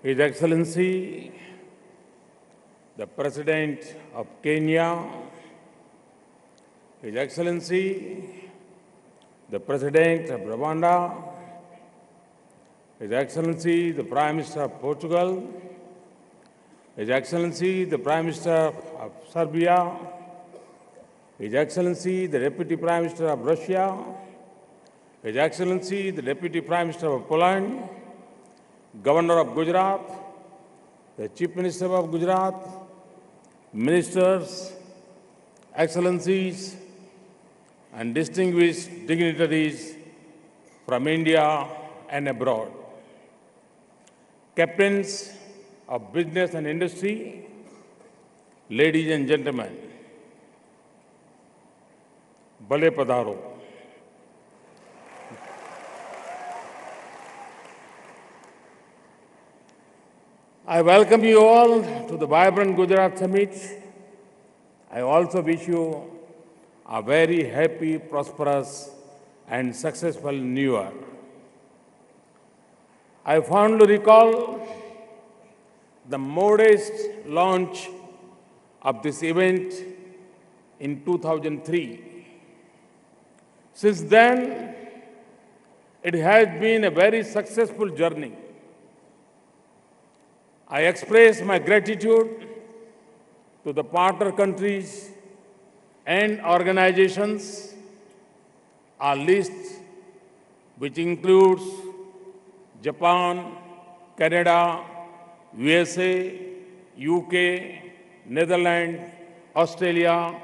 His Excellency, the President of Kenya, His Excellency, the President of Rwanda, His Excellency, the Prime Minister of Portugal, His Excellency, the Prime Minister of Serbia, His Excellency, the Deputy Prime Minister of Russia, His Excellency, the Deputy Prime Minister of Poland, Governor of Gujarat, the Chief Minister of Gujarat, Ministers, Excellencies, and distinguished dignitaries from India and abroad, captains of business and industry, ladies and gentlemen, Bale Padharo. I welcome you all to the vibrant Gujarat Summit. I also wish you a very happy, prosperous, and successful New Year. I fondly recall the modest launch of this event in 2003. Since then, it has been a very successful journey. I express my gratitude to the partner countries and organizations, our list, which includes Japan, Canada, USA, UK, Netherlands, Australia,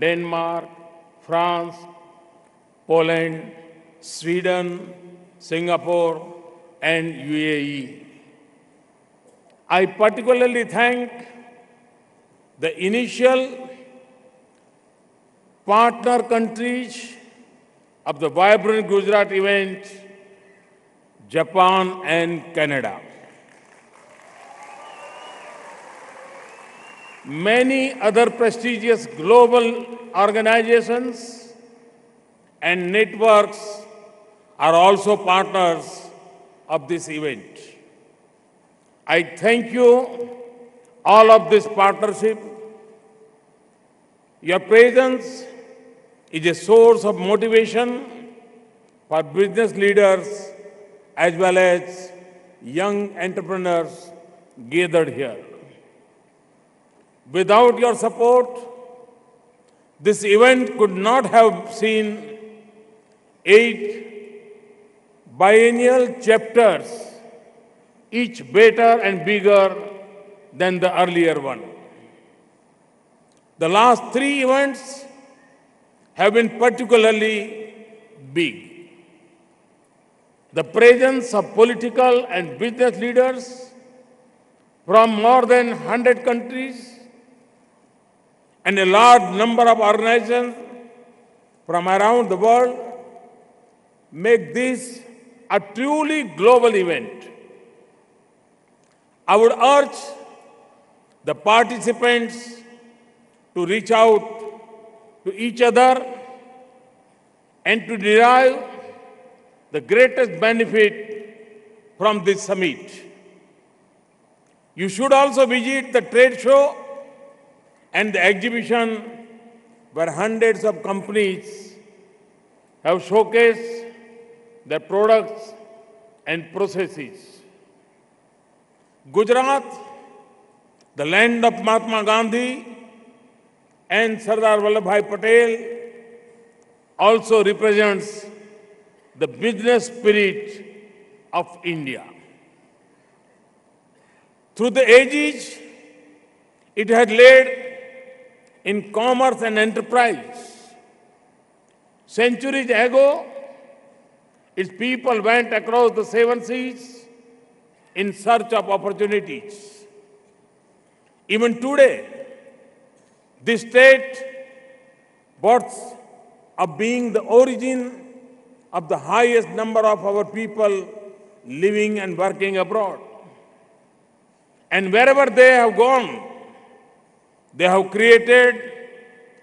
Denmark, France, Poland, Sweden, Singapore, and UAE. I particularly thank the initial partner countries of the vibrant Gujarat event, Japan and Canada. Many other prestigious global organizations and networks are also partners of this event. I thank you all of this partnership. Your presence is a source of motivation for business leaders as well as young entrepreneurs gathered here. Without your support, this event could not have seen 8 biennial chapters, each better and bigger than the earlier one. The last 3 events have been particularly big. The presence of political and business leaders from more than 100 countries and a large number of organizations from around the world make this a truly global event. I would urge the participants to reach out to each other and to derive the greatest benefit from this summit. You should also visit the trade show and the exhibition where hundreds of companies have showcased their products and processes. Gujarat, the land of Mahatma Gandhi and Sardar Vallabhbhai Patel, also represents the business spirit of India. Through the ages, it had led in commerce and enterprise. Centuries ago, its people went across the 7 seas in search of opportunities. Even today, this state boasts of being the origin of the highest number of our people living and working abroad. And wherever they have gone, they have created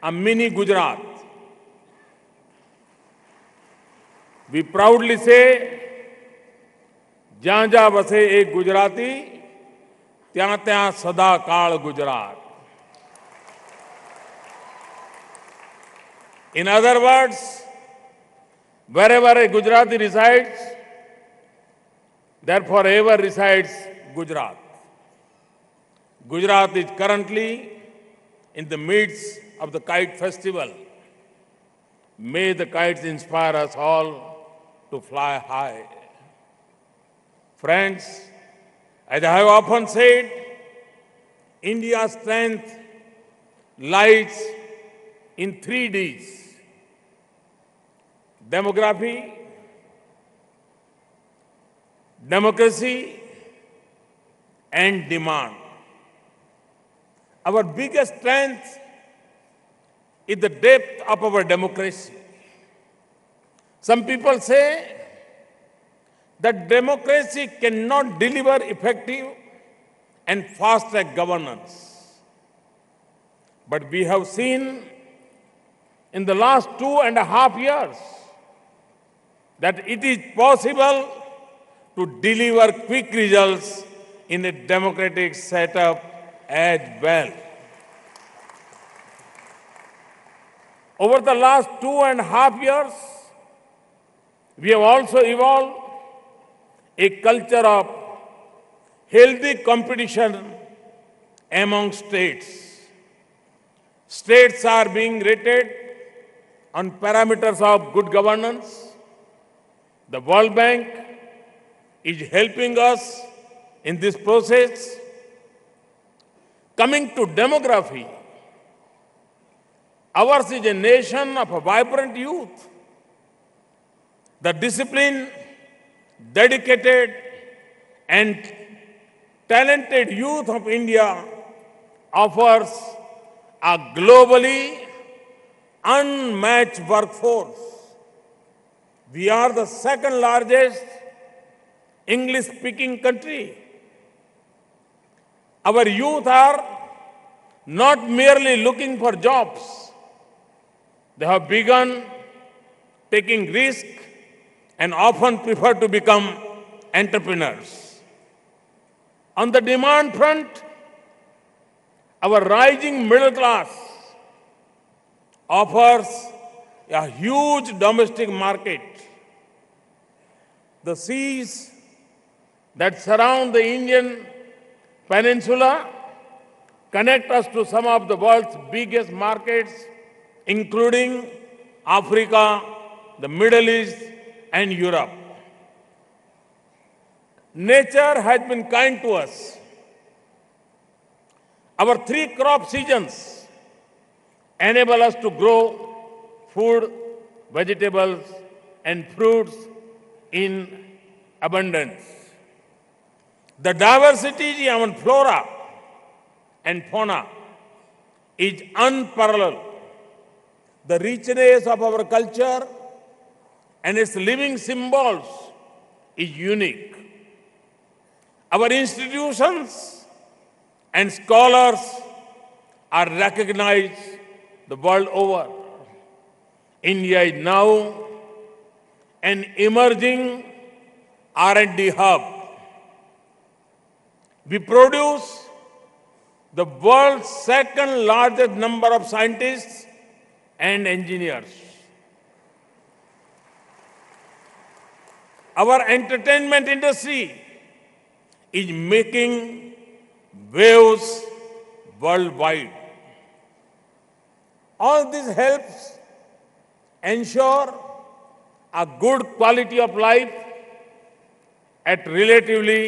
a mini Gujarat. We proudly say, जहाँ जहाँ बसे एक गुजराती ત્યાં ત્યાં સદા કાળ Gujarat. In other words, wherever a Gujarati resides, there forever resides Gujarat. Gujarat is currently in the midst of the Kite Festival. May the kites inspire us all to fly high. Friends, as I have often said, India's strength lies in 3 Ds: demography, democracy, and demand. Our biggest strength is the depth of our democracy. Some people say that democracy cannot deliver effective and fast-track governance. But we have seen in the last 2.5 years that it is possible to deliver quick results in a democratic setup as well. Over the last 2.5 years, we have also evolved a culture of healthy competition among states. States are being rated on parameters of good governance. The World Bank is helping us in this process. Coming to demography, ours is a nation of a vibrant youth. The disciplined, dedicated, and talented youth of India offers a globally unmatched workforce. We are the second largest English-speaking country. Our youth are not merely looking for jobs. They have begun taking risks and often prefer to become entrepreneurs. On the demand front, our rising middle class offers a huge domestic market. The seas that surround the Indian peninsula connect us to some of the world's biggest markets, including Africa, the Middle East, and Europe. Nature has been kind to us. Our 3 crop seasons enable us to grow food, vegetables, and fruits in abundance. The diversity in flora and fauna is unparalleled. The richness of our culture and its living symbols is unique. Our institutions and scholars are recognized the world over. India is now an emerging R&D hub. We produce the world's second largest number of scientists and engineers. Our entertainment industry is making waves worldwide. All this helps ensure a good quality of life at relatively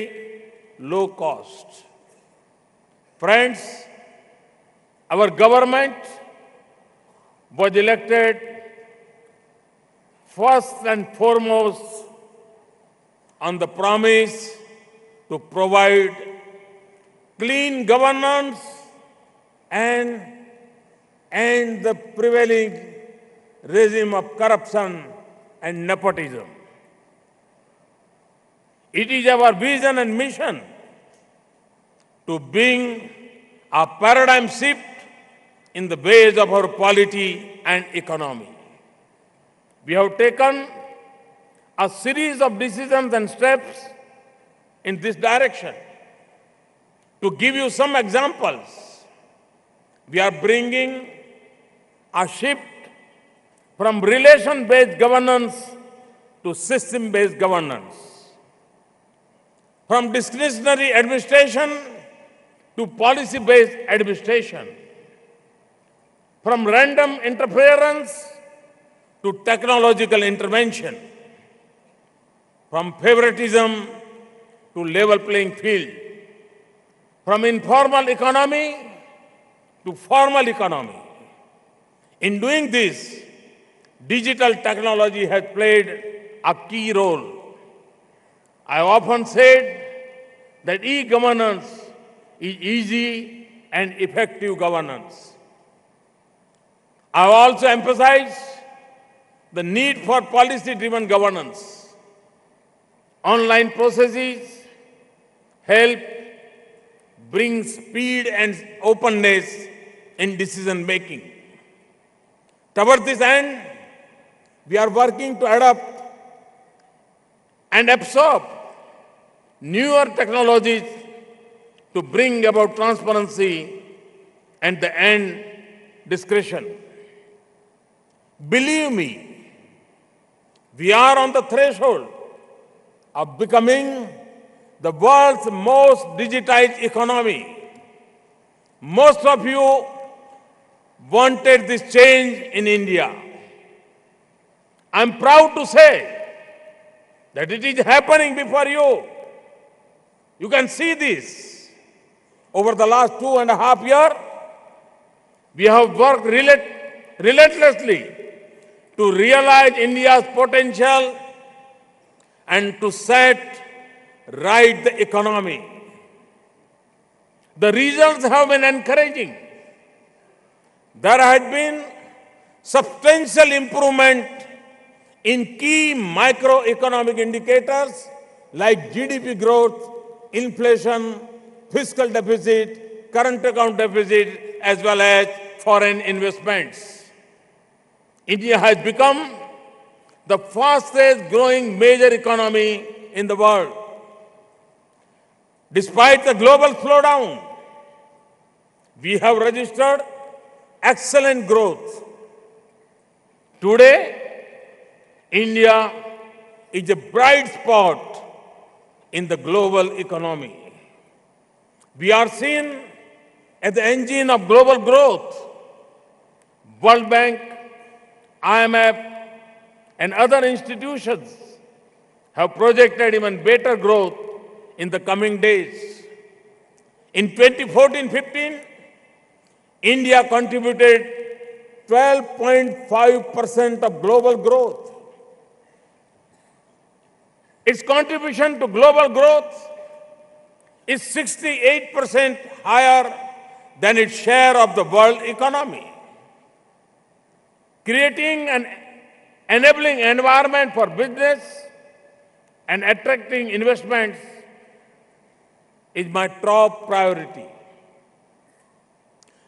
low cost. Friends, our government was elected first and foremost on the promise to provide clean governance and end the prevailing regime of corruption and nepotism. It is our vision and mission to bring a paradigm shift in the ways of our polity and economy. We have taken a series of decisions and steps in this direction. To give you some examples, we are bringing a shift from relation-based governance to system-based governance, from discretionary administration to policy-based administration, from random interference to technological intervention, from favoritism to level playing field, from informal economy to formal economy. In doing this, digital technology has played a key role. I often said that e-governance is easy and effective governance. I also emphasize the need for policy-driven governance. Online processes help bring speed and openness in decision-making. Towards this end, we are working to adopt and absorb newer technologies to bring about transparency and the end discretion. Believe me, we are on the threshold of becoming the world's most digitized economy. Most of you wanted this change in India. I'm proud to say that it is happening before you. You can see this. Over the last 2.5 years, we have worked relentlessly to realize India's potential and to set right the economy. The results have been encouraging. There has been substantial improvement in key microeconomic indicators like GDP growth, inflation, fiscal deficit, current account deficit, as well as foreign investments. India has become the fastest growing major economy in the world. Despite the global slowdown, we have registered excellent growth. Today, India is a bright spot in the global economy. We are seen as the engine of global growth. World Bank, IMF, and other institutions have projected even better growth in the coming days. In 2014-15, India contributed 12.5% of global growth. Its contribution to global growth is 68% higher than its share of the world economy. Creating an enabling environment for business and attracting investments is my top priority.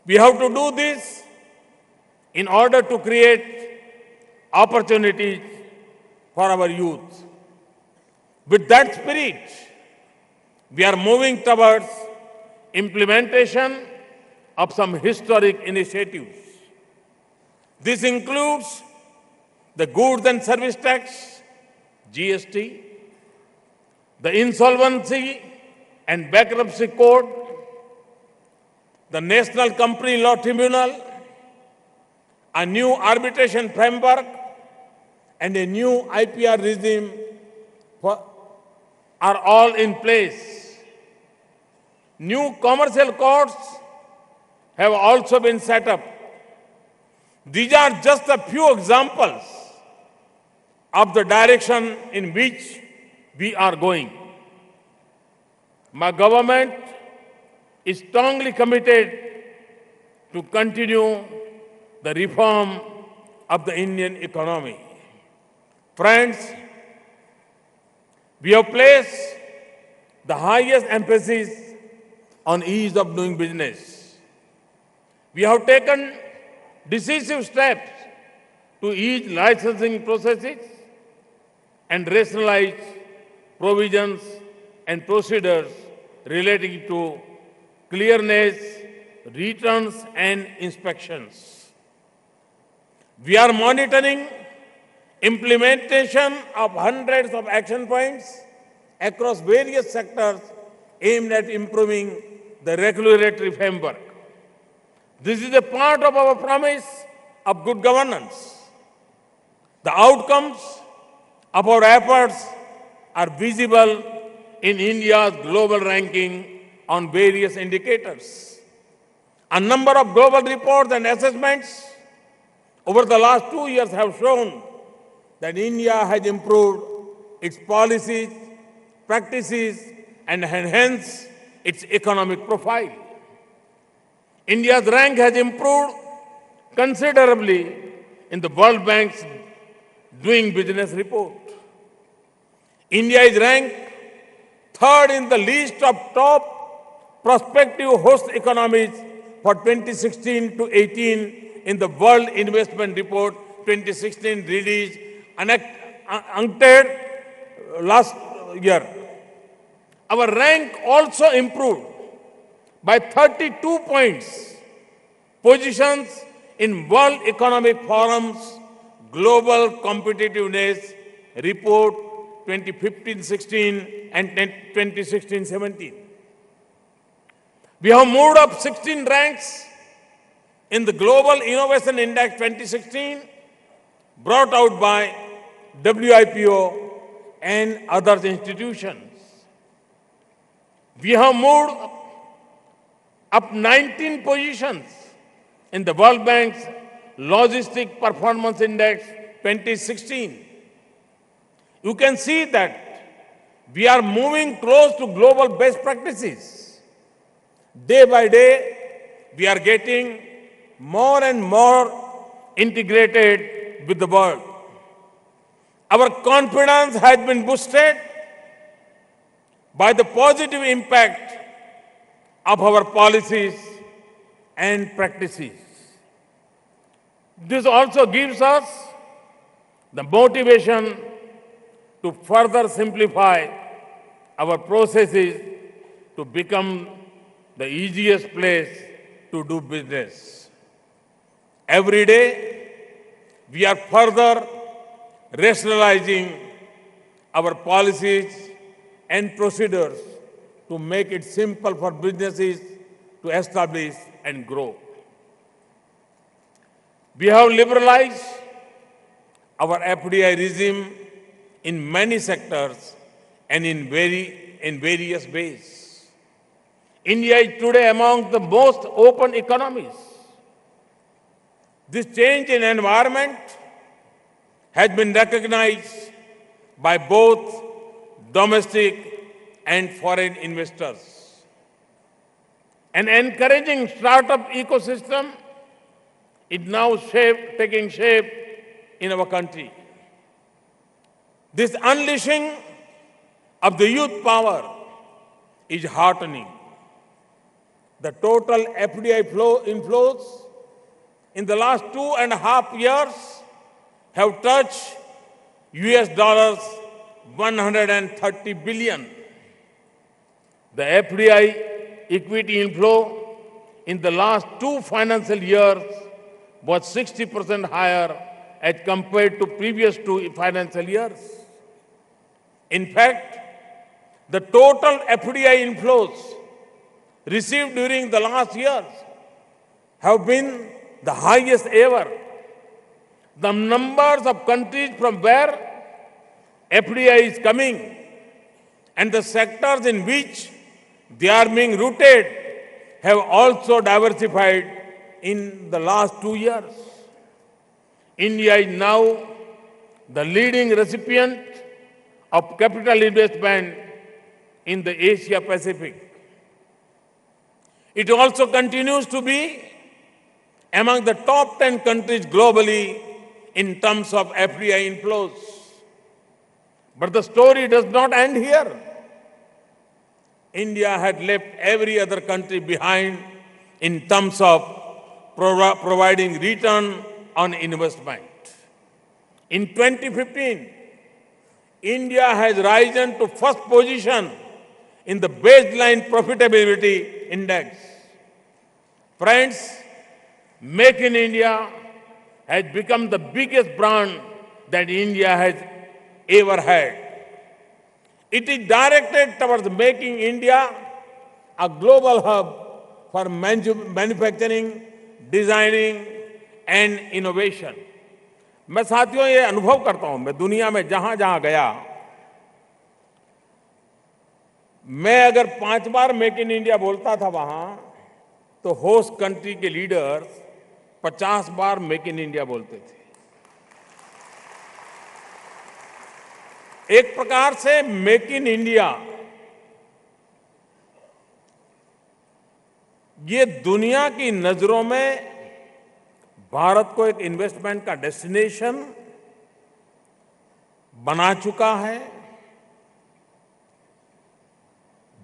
We have to do this in order to create opportunities for our youth. With that spirit, we are moving towards implementation of some historic initiatives. This includes the Goods and Service Tax, GST, the Insolvency and Bankruptcy Code, the National Company Law Tribunal, a new arbitration framework, and a new IPR regime are all in place. New commercial courts have also been set up. These are just a few examples of the direction in which we are going. My government is strongly committed to continue the reform of the Indian economy. Friends, we have placed the highest emphasis on ease of doing business. We have taken decisive steps to ease licensing processes and rationalize provisions and procedures relating to clearness, returns and inspections. We are monitoring implementation of hundreds of action points across various sectors aimed at improving the regulatory framework. This is a part of our promise of good governance. The outcomes of our efforts are visible in India's global ranking on various indicators. A number of global reports and assessments over the last 2 years have shown that India has improved its policies, practices, and enhanced its economic profile. India's rank has improved considerably in the World Bank's Doing Business report. India is ranked third in the list of top prospective host economies for 2016 to 18 in the World Investment Report 2016 released UNCTAD last year. Our rank also improved by 32 points, positions in World Economic Forum's Global Competitiveness Report 2015-16 and 2016-17. We have moved up 16 ranks in the Global Innovation Index 2016 brought out by WIPO and other institutions. We have moved up 19 positions in the World Bank's Logistic Performance Index 2016. You can see that we are moving close to global best practices. Day by day, we are getting more and more integrated with the world. Our confidence has been boosted by the positive impact of our policies and practices. This also gives us the motivation to further simplify our processes to become the easiest place to do business. Every day, we are further rationalizing our policies and procedures to make it simple for businesses to establish and grow. We have liberalized our FDI regime in many sectors and in various ways. India is today among the most open economies. This change in environment has been recognized by both domestic and foreign investors. An encouraging startup ecosystem is now taking shape in our country. This unleashing of the youth power is heartening. The total FDI inflows in the last 2.5 years have touched US $130 billion. The FDI equity inflow in the last 2 financial years was 60% higher as compared to previous 2 financial years. In fact, the total FDI inflows received during the last years have been the highest ever. The numbers of countries from where FDI is coming and the sectors in which they are being rooted have also diversified in the last 2 years. India is now the leading recipient of capital investment in the Asia Pacific. It also continues to be among the top 10 countries globally in terms of FDI inflows. But the story does not end here. India had left every other country behind in terms of providing return on investment. In 2015, India has risen to first position in the baseline profitability index. Friends, Make in India has become the biggest brand that India has ever had. It is directed towards making India a global hub for manufacturing, designing and innovation. मैं साथियों ये अनुभव करता हूं, मैं दुनिया में जहां जहां गया, मैं अगर 5 बार मेक इन इंडिया बोलता था वहां, तो होस्ट कंट्री के leaders 50 bar make in India बोलते थे. एक प्रकार से मेक इन इंडिया ये दुनिया की नजरों में भारत को एक इन्वेस्टमेंट का डेस्टिनेशन बना चुका है.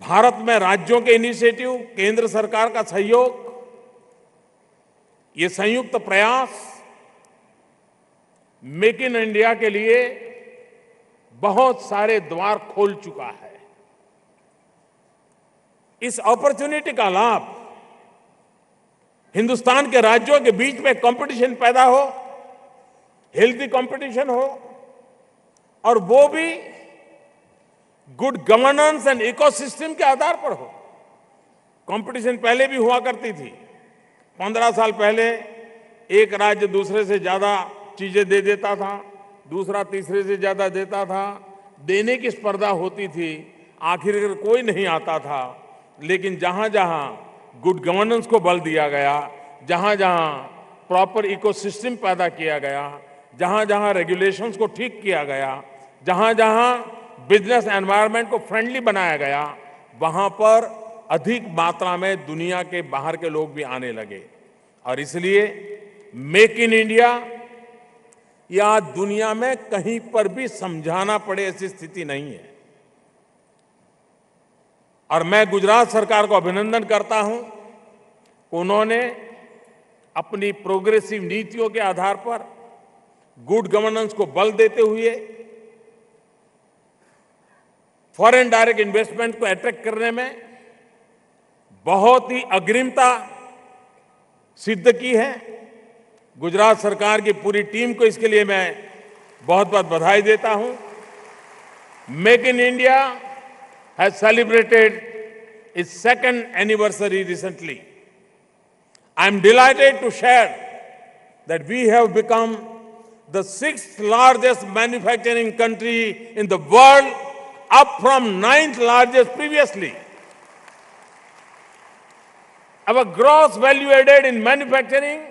भारत में राज्यों के इनिशिएटिव, केंद्र सरकार का सहयोग, ये संयुक्त प्रयास मेक इन इंडिया के लिए बहुत सारे द्वार खोल चुका है. इस अपॉर्चुनिटी का लाभ हिंदुस्तान के राज्यों के बीच में कंपटीशन पैदा हो, हेल्दी कंपटीशन हो, और वो भी गुड गवर्नेंस एंड इकोसिस्टम के आधार पर हो. कंपटीशन पहले भी हुआ करती थी. 15 साल पहले एक राज्य दूसरे से ज्यादा चीजें दे देता था, दूसरा तीसरे से ज्यादा देता था, देने की स्पर्धा होती थी, आखिर कोई नहीं आता था. लेकिन जहां जहां गुड गवर्नेंस को बल दिया गया, जहां जहां प्रॉपर इकोसिस्टम पैदा किया गया, जहां जहां रेगुलेशंस को ठीक किया गया, जहां जहां बिजनेस एनवायरनमेंट को फ्रेंडली बनाया गया, वहां पर अधिक मात्रा में दुनिया के बाहर के लोग भी आने लगे. और इसलिए मेक इन इंडिया या दुनिया में कहीं पर भी समझाना पड़े ऐसी स्थिति नहीं है. और मैं गुजरात सरकार को अभिनंदन करता हूं, उन्होंने अपनी प्रोग्रेसिव नीतियों के आधार पर गुड गवर्नेंस को बल देते हुए फॉरेन डायरेक्ट इन्वेस्टमेंट को अट्रैक्ट करने में बहुत ही अग्रिमता सिद्ध की है. गुजरात सरकार की पूरी टीम को इसके लिए मैं बहुत बहुत बधाई देता हूं. Make in India has celebrated its second anniversary recently. I am delighted to share that we have become the 6th largest manufacturing country in the world, up from 9th largest previously. Our gross value added in manufacturing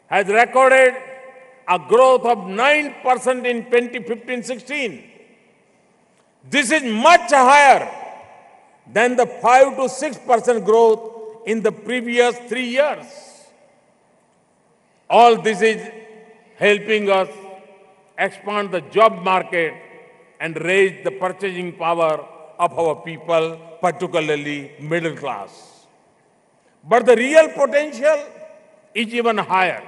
has recorded a growth of 9% in 2015-16. This is much higher than the 5 to 6% growth in the previous 3 years. All this is helping us expand the job market and raise the purchasing power of our people, particularly middle class. But the real potential is even higher.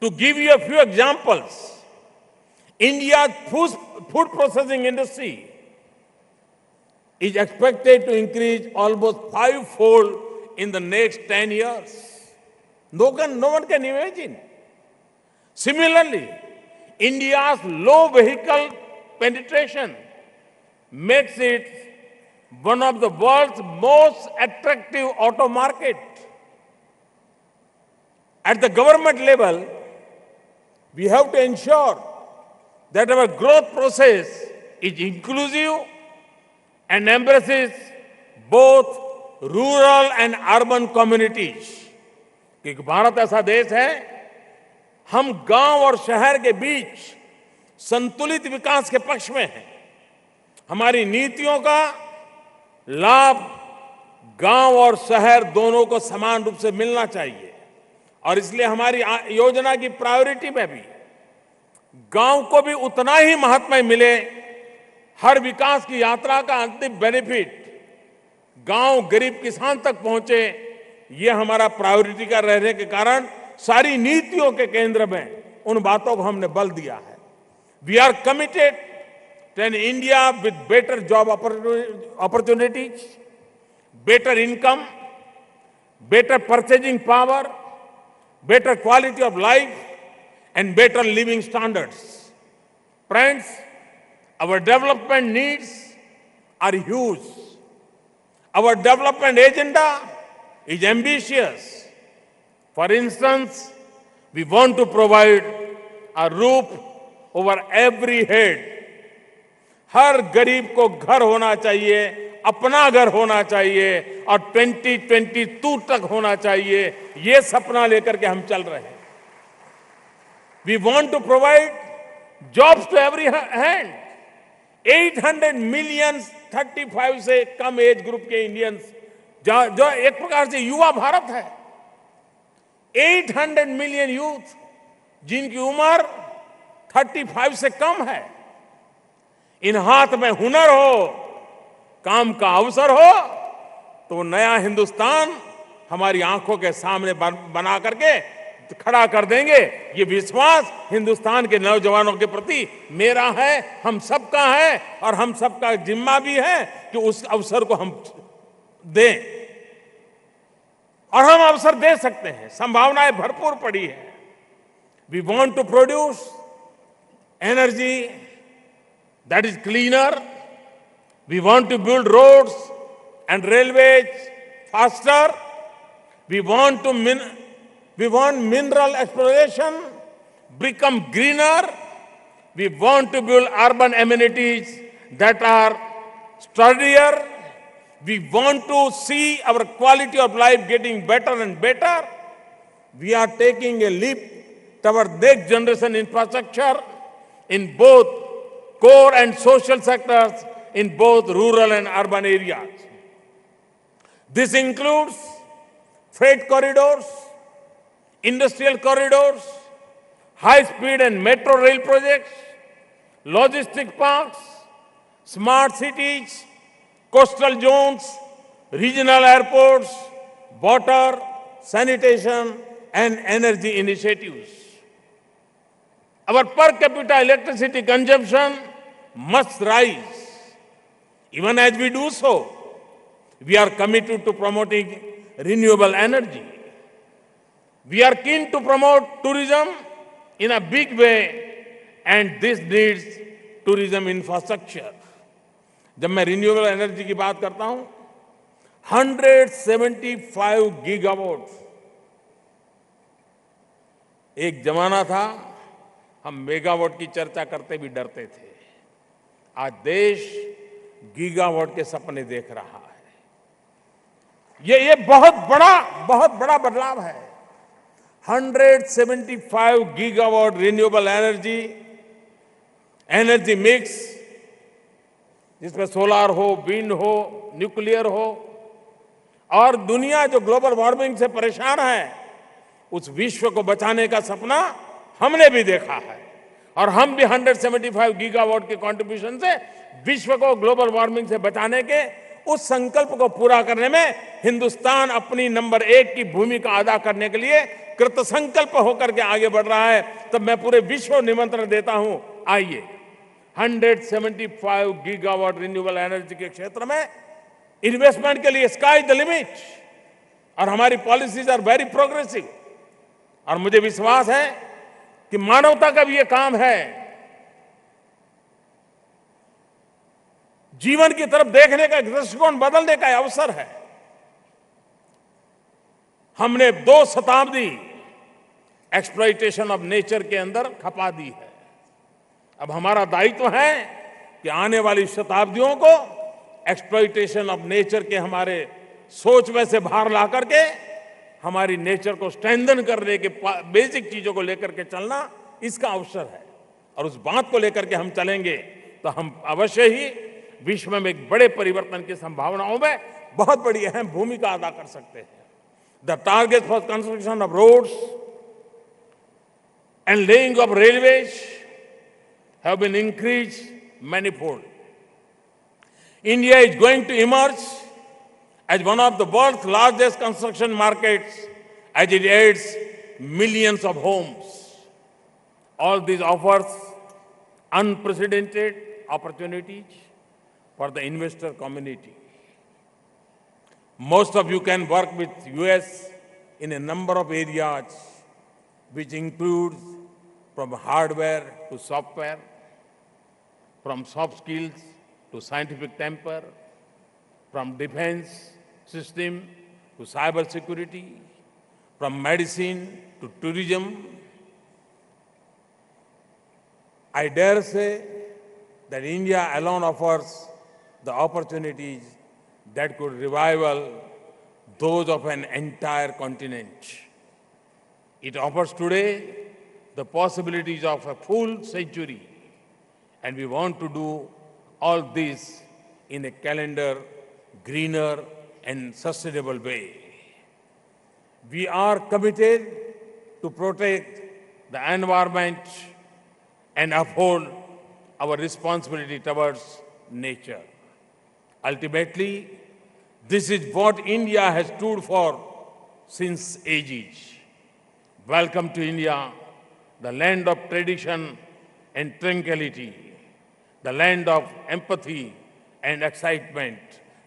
To give you a few examples, India's food processing industry is expected to increase almost 5-fold in the next 10 years. No one can imagine. Similarly, India's low vehicle penetration makes it one of the world's most attractive auto market. At the government level, we have to ensure that our growth process is inclusive and embraces both rural and urban communities. क्योंकि भारत ऐसा देश है, हम गांव और शहर के बीच संतुलित विकास के पक्ष में हैं. हमारी नीतियों का लाभ गांव और शहर दोनों को समान रूप से मिलना चाहिए. और इसलिए हमारी योजना की प्रायोरिटी में भी गांव को भी उतना ही महत्व मिले. हर विकास की यात्रा का अंतिम बेनिफिट गांव गरीब किसान तक पहुंचे, ये हमारा प्रायोरिटी का रहने के कारण सारी नीतियों के केंद्र में उन बातों को हमने बल दिया है. We are committed to an India with better job opportunities, better income, better purchasing power, better quality of life, and better living standards. Friends, our development needs are huge. Our development agenda is ambitious. For instance, we want to provide a roof over every head. हर गरीब को घर होना चाहिए, अपना घर होना चाहिए और 2022 तक होना चाहिए। ये सपना लेकर के हम चल रहे हैं। We want to provide jobs to every hand. 800 million 35 से कम एज ग्रुप के इंडियंस, जो एक प्रकार से युवा भारत है। 800 मिलियन यूथ जिनकी उम्र 35 से कम है। इन हाथ में हुनर हो, काम का अवसर हो, तो नया हिंदुस्तान हमारी आंखों के सामने बना करके खड़ा कर देंगे। ये विश्वास हिंदुस्तान के नौजवानों के प्रति मेरा है, हम सबका है और हम सबका जिम्मा भी है कि उस अवसर को हम दें और हम अवसर दे सकते हैं। संभावनाएं भरपूर पड़ी है। We want to produce energy that is cleaner. We want to build roads and railways faster. We want mineral exploration become greener. We want to build urban amenities that are sturdier. We want to see our quality of life getting better and better. We are taking a leap toward next generation infrastructure in both core and social sectors in both rural and urban areas. This includes freight corridors, industrial corridors, high-speed and metro rail projects, logistic parks, smart cities, coastal zones, regional airports, water, sanitation, and energy initiatives. Our per capita electricity consumption must rise. Even as we do so, we are committed to promoting renewable energy. We are keen to promote tourism in a big way, and this needs tourism infrastructure. जब मैं renewable energy की बात करता हूं, 175 gigawatt. एक जमाना था हम मेगावाट की चर्चा करते भी डरते थे। आज देश गीगावाट के सपने देख रहा है। ये बहुत बड़ा बदलाव है। 175 गीगावाट रिन्यूएबल एनर्जी मिक्स, जिसमें सोलार हो, विंड हो, न्यूक्लियर हो, और दुनिया जो ग्लोबल वार्मिंग से परेशान है, उस विश्व को बचाने का सपना हमने भी देखा है। और हम भी 175 गीगावाट के कंट्रीब्यूशन से विश्व को ग्लोबल वार्मिंग से बचाने के उस संकल्प को पूरा करने में हिंदुस्तान अपनी नंबर 1 की भूमिका अदा करने के लिए कृत संकल्प होकर के आगे बढ़ रहा है। तब मैं पूरे विश्व को निमंत्रण देता हूं, आइए 175 गीगावाट रिन्यूएबल एनर्जी के क्षेत्र में इन्वेस्टमेंट के लिए स्काई द लिमिट, और हमारी पॉलिसीज आर वेरी प्रोग्रेसिव। और मुझे विश्वास है कि मानवता का भी ये काम है, जीवन की तरफ देखने का दृष्टिकोण बदलने का अवसर है। हमने 2 शताब्दी एक्सप्लॉइटेशन ऑफ नेचर के अंदर खपा दी है। अब हमारा दायित्व है कि आने वाली शताब्दियों को एक्सप्लॉइटेशन ऑफ नेचर के हमारे सोच में से बाहर ला करके हमारी नेचर को स्ट्रेंथन करने के बेसिक चीजों को लेकर के चलना इसका अवसर है। और उस बात को लेकर के हम चलेंगे तो हम अवश्य ही विश्व में एक बड़े परिवर्तन की संभावनाओं में बहुत बड़ी अहम भूमिका अदा कर सकते हैं। The target for construction of roads and laying of railways have been increased manifold. India is going to emerge as one of the world's largest construction markets as it adds millions of homes. All this offers unprecedented opportunities for the investor community. Most of you can work with US in a number of areas, which includes from hardware to software, from soft skills to scientific temper, from defense system to cyber security, from medicine to tourism. I dare say that India alone offers the opportunities that could rival those of an entire continent. It offers today the possibilities of a full century, and we want to do all this in a calendar, greener and sustainable way. We are committed to protect the environment and uphold our responsibility towards nature. Ultimately, this is what India has stood for since ages. Welcome to India, the land of tradition and tranquility, the land of empathy and excitement,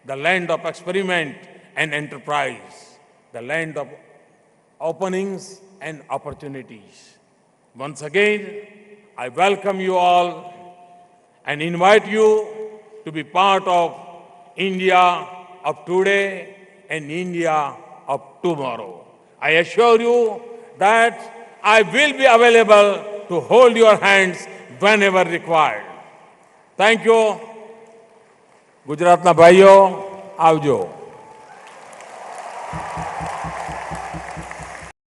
the land of experiment and enterprise, the land of openings and opportunities. Once again, I welcome you all and invite you to be part of India of today and India of tomorrow. I assure you that I will be available to hold your hands whenever required. Thank you. ગુજરાતના ભાઈઓ આવજો.